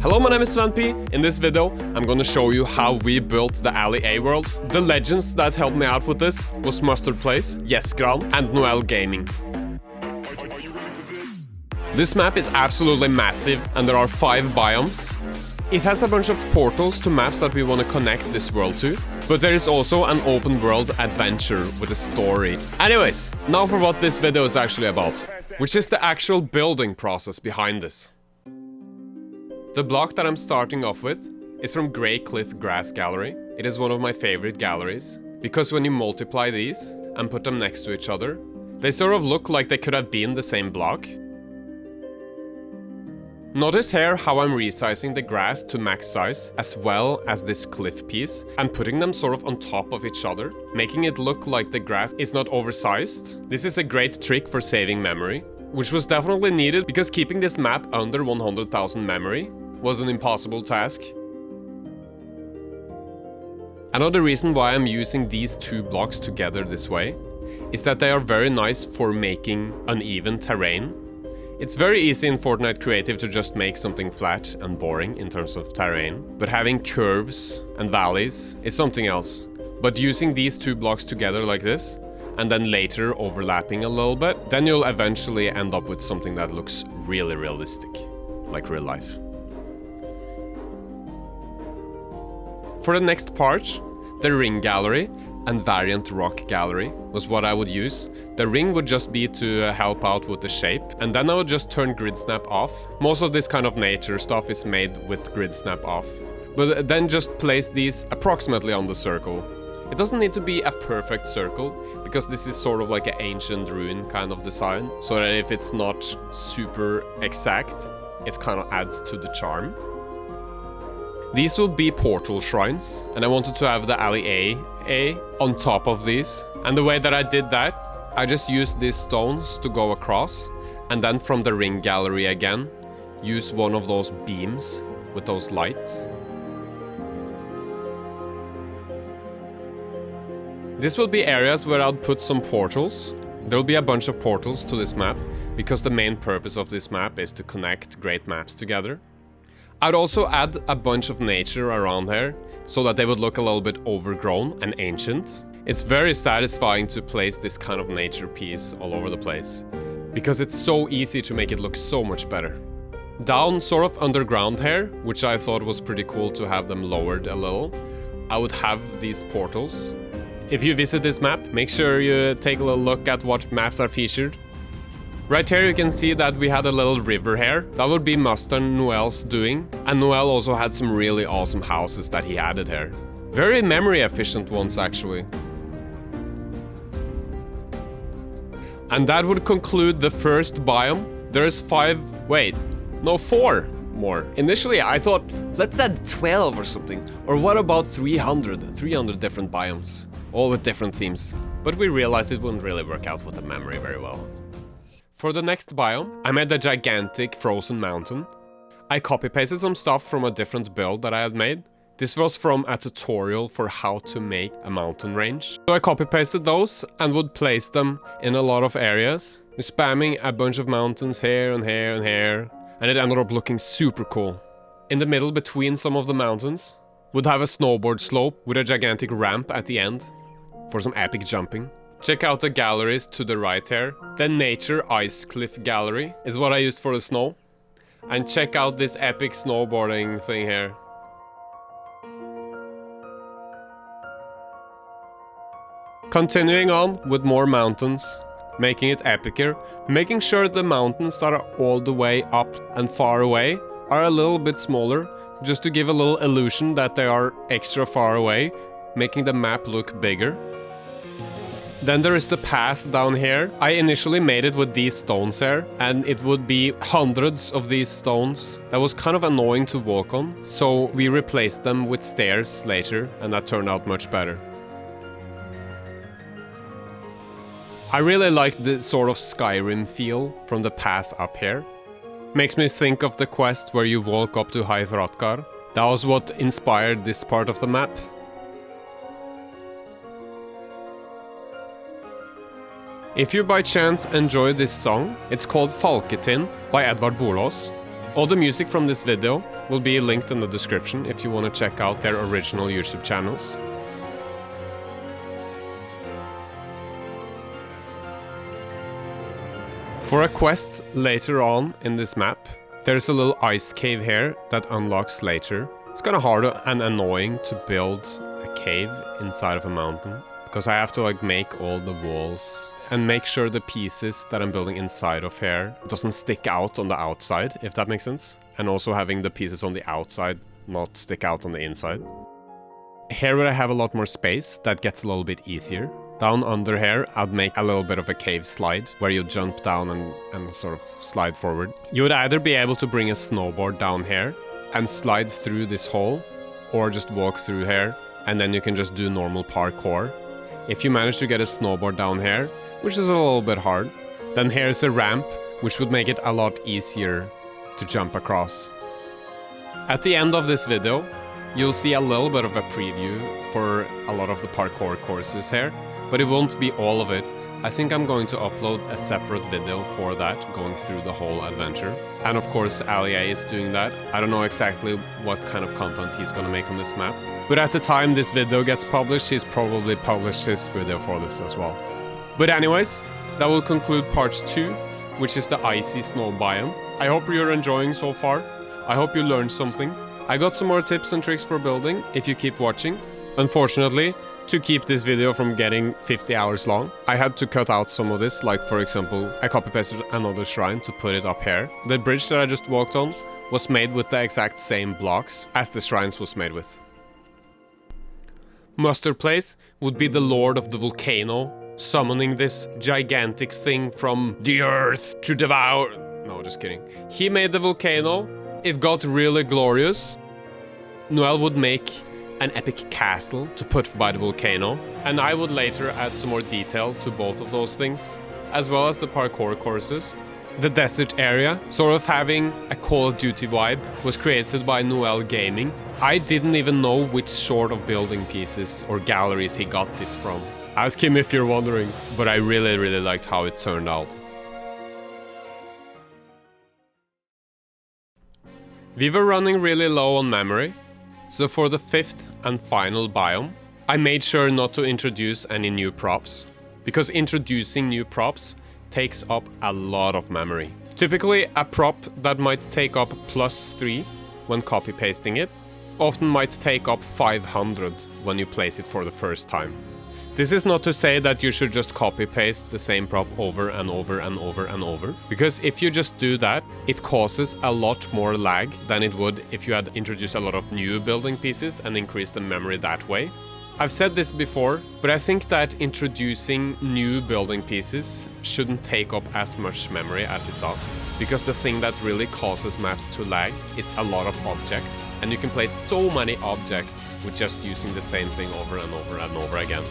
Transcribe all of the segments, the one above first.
Hello, my name is Sven P. In this video, I'm gonna show you how we built the Alley A world. The legends that helped me out with this was Mustard Place, Yesgran, and Noel Gaming. This map is absolutely massive, and there are 5 biomes. It has a bunch of portals to maps that we want to connect this world to, but there is also an open world adventure with a story. Anyways, now for what this video is actually about, which is the actual building process behind this. The block that I'm starting off with is from Grey Cliff Grass Gallery. It is one of my favorite galleries, because when you multiply these and put them next to each other, they sort of look like they could have been the same block. Notice here how I'm resizing the grass to max size, as well as this cliff piece, and putting them sort of on top of each other, making it look like the grass is not oversized. This is a great trick for saving memory, which was definitely needed because keeping this map under 100,000 memory was an impossible task. Another reason why I'm using these 2 blocks together this way is that they are very nice for making uneven terrain. It's very easy in Fortnite Creative to just make something flat and boring in terms of terrain, but having curves and valleys is something else. But using these 2 blocks together like this, and then later overlapping a little bit, then you'll eventually end up with something that looks really realistic, like real life. For the next part, the ring gallery and variant rock gallery was what I would use. The ring would just be to help out with the shape, and then I would just turn grid snap off. Most of this kind of nature stuff is made with grid snap off, but then just place these approximately on the circle. It doesn't need to be a perfect circle, because this is sort of like an ancient ruin kind of design, so that if it's not super exact, it kind of adds to the charm. These will be portal shrines, and I wanted to have the Alley A on top of these. And the way that I did that, I just used these stones to go across, and then from the ring gallery again, use one of those beams with those lights. This will be areas where I'll put some portals. There'll be a bunch of portals to this map, because the main purpose of this map is to connect great maps together. I'd also add a bunch of nature around here, so that they would look a little bit overgrown and ancient. It's very satisfying to place this kind of nature piece all over the place, because it's so easy to make it look so much better. Down sort of underground here, which I thought was pretty cool to have them lowered a little, I would have these portals. If you visit this map, make sure you take a little look at what maps are featured. Right here you can see that we had a little river here. That would be Mustard Noel's doing. And Noel also had some really awesome houses that he added here. Very memory efficient ones actually. And that would conclude the first biome. There's 4 more. Initially I thought, let's add 12 or something. Or what about 300 different biomes, all with different themes. But we realized it wouldn't really work out with the memory very well. For the next biome, I made a gigantic frozen mountain. I copy-pasted some stuff from a different build that I had made. This was from a tutorial for how to make a mountain range. So I copy-pasted those and would place them in a lot of areas, spamming a bunch of mountains here and here and here, and it ended up looking super cool. In the middle between some of the mountains, would have a snowboard slope with a gigantic ramp at the end for some epic jumping. Check out the galleries to the right here. The Nature Ice Cliff Gallery is what I used for the snow. And check out this epic snowboarding thing here. Continuing on with more mountains, making it epicer, making sure the mountains that are all the way up and far away are a little bit smaller, just to give a little illusion that they are extra far away, making the map look bigger. Then there is the path down here. I initially made it with these stones here, and it would be hundreds of these stones. That was kind of annoying to walk on, so we replaced them with stairs later, and that turned out much better. I really like the sort of Skyrim feel from the path up here. Makes me think of the quest where you walk up to High Hrothgar. That was what inspired this part of the map. If you by chance enjoy this song, it's called Falketind by Edvard Bolås. All the music from this video will be linked in the description if you want to check out their original YouTube channels. For a quest later on in this map, there's a little ice cave here that unlocks later. It's kind of hard and annoying to build a cave inside of a mountain, because I have to like make all the walls and make sure the pieces that I'm building inside of here doesn't stick out on the outside, if that makes sense. And also having the pieces on the outside not stick out on the inside. Here where I have a lot more space, that gets a little bit easier. Down under here, I'd make a little bit of a cave slide, where you jump down and sort of slide forward. You would either be able to bring a snowboard down here and slide through this hole, or just walk through here, and then you can just do normal parkour. If you manage to get a snowboard down here, which is a little bit hard, then here's a ramp, which would make it a lot easier to jump across. At the end of this video, you'll see a little bit of a preview for a lot of the parkour courses here, but it won't be all of it. I think I'm going to upload a separate video for that, going through the whole adventure. And of course, Ali is doing that. I don't know exactly what kind of content he's gonna make on this map, but at the time this video gets published, he's probably published his video for this as well. But anyways, that will conclude part 2, which is the icy snow biome. I hope you're enjoying so far. I hope you learned something. I got some more tips and tricks for building if you keep watching. Unfortunately, to keep this video from getting 50 hours long, I had to cut out some of this, like for example, I copy-pasted another shrine to put it up here. The bridge that I just walked on was made with the exact same blocks as the shrines was made with. Muster Place would be the lord of the volcano, summoning this gigantic thing from the earth to devour... No, just kidding. He made the volcano, it got really glorious. Noel would make an epic castle to put by the volcano, and I would later add some more detail to both of those things, as well as the parkour courses. The desert area, sort of having a Call of Duty vibe, was created by Noel Gaming. I didn't even know which sort of building pieces or galleries he got this from. Ask him if you're wondering, but I really liked how it turned out. We were running really low on memory, so for the 5th and final biome, I made sure not to introduce any new props, because introducing new props takes up a lot of memory. Typically, a prop that might take up +3 when copy-pasting it, often might take up 500 when you place it for the first time. This is not to say that you should just copy-paste the same prop over and over and over and over, because if you just do that, it causes a lot more lag than it would if you had introduced a lot of new building pieces and increased the memory that way. I've said this before, but I think that introducing new building pieces shouldn't take up as much memory as it does, because the thing that really causes maps to lag is a lot of objects, and you can place so many objects with just using the same thing over and over and over again.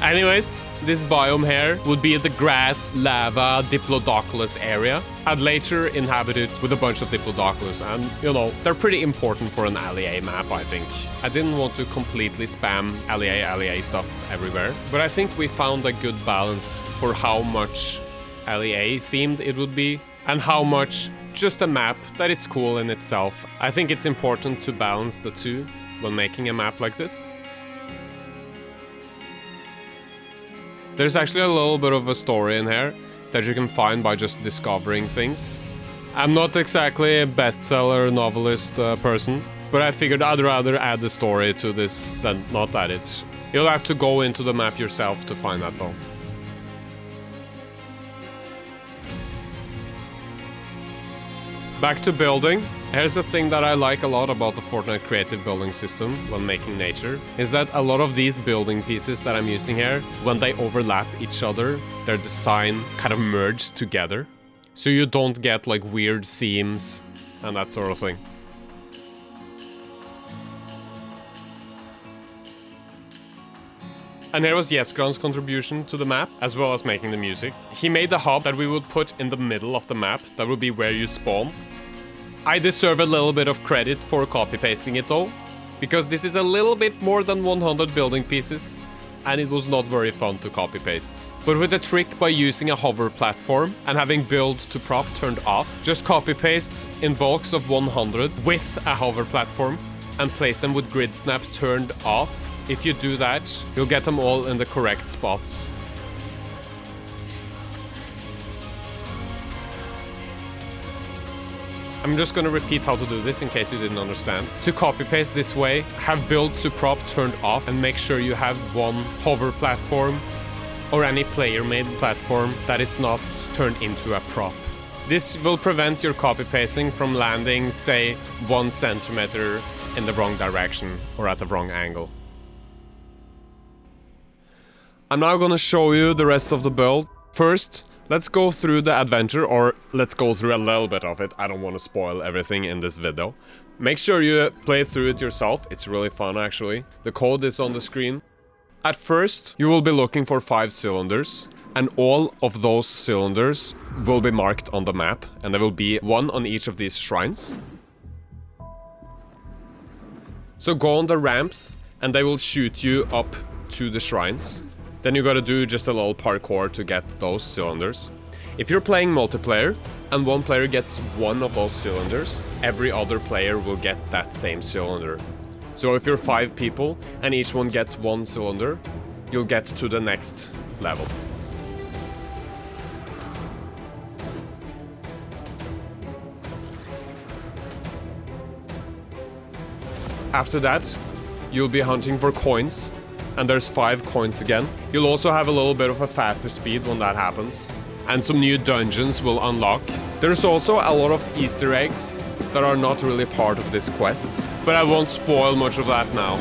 Anyways, this biome here would be the grass, lava, diplodocus area. I'd later inhabit it with a bunch of diplodocus, and you know, they're pretty important for an LEA map, I think. I didn't want to completely spam LEA stuff everywhere, but I think we found a good balance for how much LEA themed it would be, and how much just a map that it's cool in itself. I think it's important to balance the two when making a map like this. There's actually a little bit of a story in here that you can find by just discovering things. I'm not exactly a bestseller novelist person, but I figured I'd rather add the story to this than not add it. You'll have to go into the map yourself to find that though. Back to building. Here's the thing that I like a lot about the Fortnite Creative building system when making nature, is that a lot of these building pieces that I'm using here, when they overlap each other, their design kind of merge together. So you don't get like weird seams and that sort of thing. And here was Jesgran's contribution to the map, as well as making the music. He made the hub that we would put in the middle of the map, that would be where you spawn. I deserve a little bit of credit for copy-pasting it though, because this is a little bit more than 100 building pieces, and it was not very fun to copy paste. But with a trick by using a hover platform and having build to prop turned off, just copy paste in bulks of 100 with a hover platform and place them with grid snap turned off. If you do that, you'll get them all in the correct spots. I'm just going to repeat how to do this in case you didn't understand. To copy paste this way, have build to prop turned off and make sure you have one hover platform or any player-made platform that is not turned into a prop. This will prevent your copy pasting from landing, say, 1 centimeter in the wrong direction or at the wrong angle. I'm now going to show you the rest of the build. First, let's go through the adventure, or let's go through a little bit of it. I don't want to spoil everything in this video. Make sure you play through it yourself. It's really fun, actually. The code is on the screen. At first, you will be looking for 5 cylinders, and all of those cylinders will be marked on the map, and there will be 1 on each of these shrines. So go on the ramps, and they will shoot you up to the shrines. Then you gotta do just a little parkour to get those cylinders. If you're playing multiplayer and one player gets 1 of those cylinders, every other player will get that same cylinder. So if you're 5 people and each one gets 1 cylinder, you'll get to the next level. After that, you'll be hunting for coins. And there's 5 coins again. You'll also have a little bit of a faster speed when that happens. And some new dungeons will unlock. There's also a lot of Easter eggs that are not really part of this quest, but I won't spoil much of that now.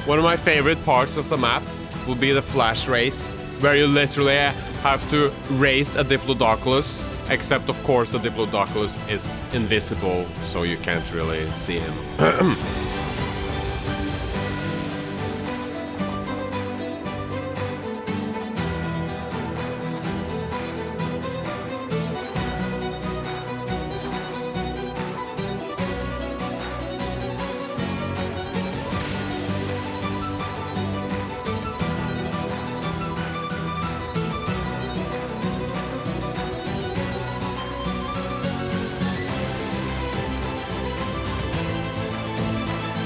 One of my favorite parts of the map will be the flash race, where you literally have to race a Diplodocus, except of course the Diplodocus is invisible, so you can't really see him.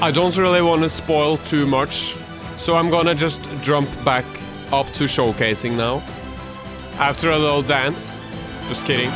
I don't really want to spoil too much, so I'm gonna just jump back up to showcasing now. After a little dance. Just kidding.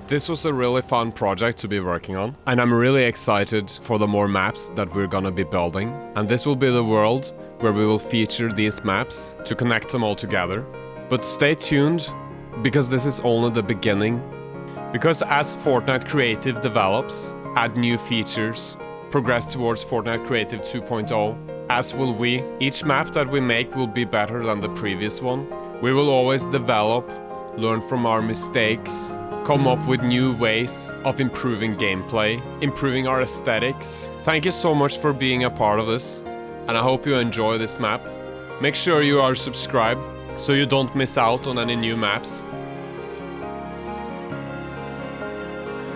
This was a really fun project to be working on, and I'm really excited for the more maps that we're gonna be building. And this will be the world where we will feature these maps to connect them all together. But stay tuned, because this is only the beginning. Because as Fortnite Creative develops, add new features, progress towards Fortnite Creative 2.0, as will we. Each map that we make will be better than the previous one. We will always develop, learn from our mistakes, come up with new ways of improving gameplay, improving our aesthetics. Thank you so much for being a part of this, and I hope you enjoy this map. Make sure you are subscribed so you don't miss out on any new maps.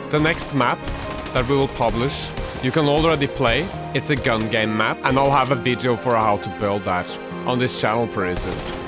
The next map that we will publish. You can already play. It's a gun game map, and I'll have a video for how to build that on this channel pretty soon.